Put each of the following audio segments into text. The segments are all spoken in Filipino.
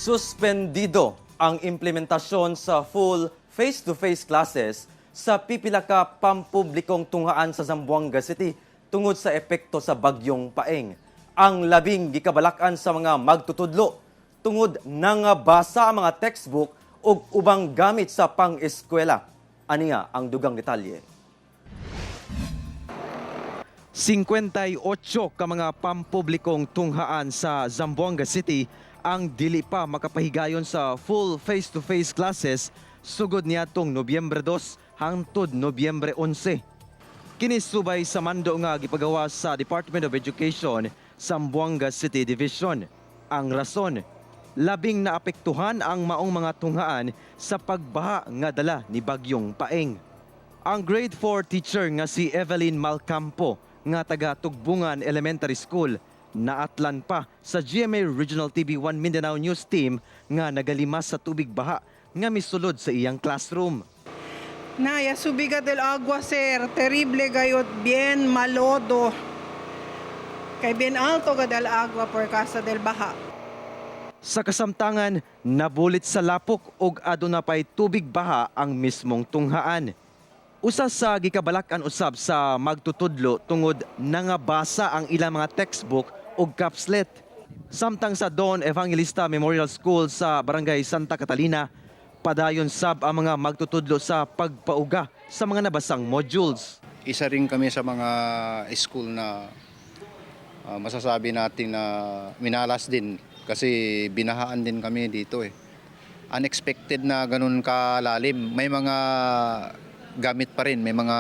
Suspendido ang implementasyon sa full face-to-face classes sa pipila ka pampublikong tunghaan sa Zamboanga City tungod sa epekto sa bagyong Paeng. Ang labing gikabalakan sa mga magtutudlo tungod nangabasa ang mga textbook ug ubang gamit sa pang-eskwela. Aniya ang dugang detalye. 58 ka mga pampublikong tunghaan sa Zamboanga City ang dili pa makapahigayon sa full face-to-face classes sugod niadtong Nobyembre 2 hangtod Nobyembre 11. Kini subay sa mando nga gipagawa sa Department of Education Zamboanga City Division. Ang rason, labing naapektuhan ang maong mga tunghaan sa pagbaha nga dala ni bagyong Paeng. Ang grade 4 teacher nga si Evelyn Malcampo nga taga Tugbungan Elementary School naatlan pa sa GMA Regional TV1 Mindanao News Team nga nagalimas sa tubig baha nga misulod sa iyang classroom. Naya subiga del agua, sir. Terrible gayot, bien malodo. Kay bien alto ga del agua por casa del baha. Sa kasamtangan, nabulit sa lapok ug aduna pay tubig baha ang mismong tunghaan. Usa sa gikabalakan usab sa magtutudlo tungod nangabasa ang ilang mga textbook ug capslet. Samtang sa Don Evangelista Memorial School sa Barangay Santa Catalina, padayon sab ang mga magtutudlo sa pagpauga sa mga nabasang modules. Isa rin kami sa mga school na masasabi natin na minalas din kasi binahaan din kami dito eh. Unexpected na ganun kalalim. May mga gamit pa rin, may mga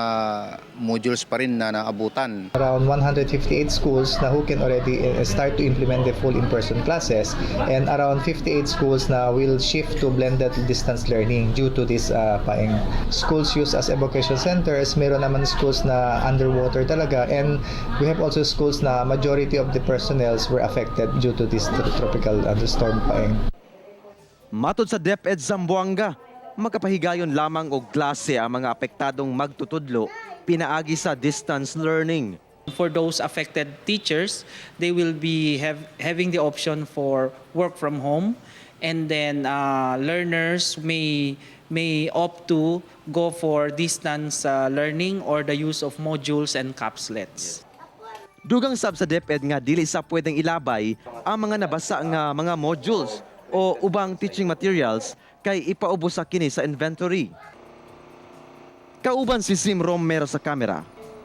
modules pa rin na naabutan. Around 158 schools na who can already start to implement the full in-person classes, and around 58 schools na will shift to blended distance learning due to this Paeng. Schools used as evacuation centers, meron naman schools na underwater talaga, and we have also schools na majority of the personnels were affected due to this tropical storm Paeng. Matod sa DepEd Zamboanga, makapahigayon lamang og klase ang mga apektadong magtutudlo pinaagi sa distance learning. For those affected teachers, they will be having the option for work from home, and then learners may opt to go for distance learning or the use of modules and capslets. Dugang sab sa DepEd nga dili sa pwedeng ilabay ang mga nabasa nga mga modules o ubang teaching materials kay ipaubos sa kini sa inventory. Kauban si Sim Romero sa kamera.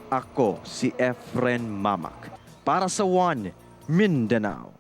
Ako si Efren Mamak para sa One Mindanao.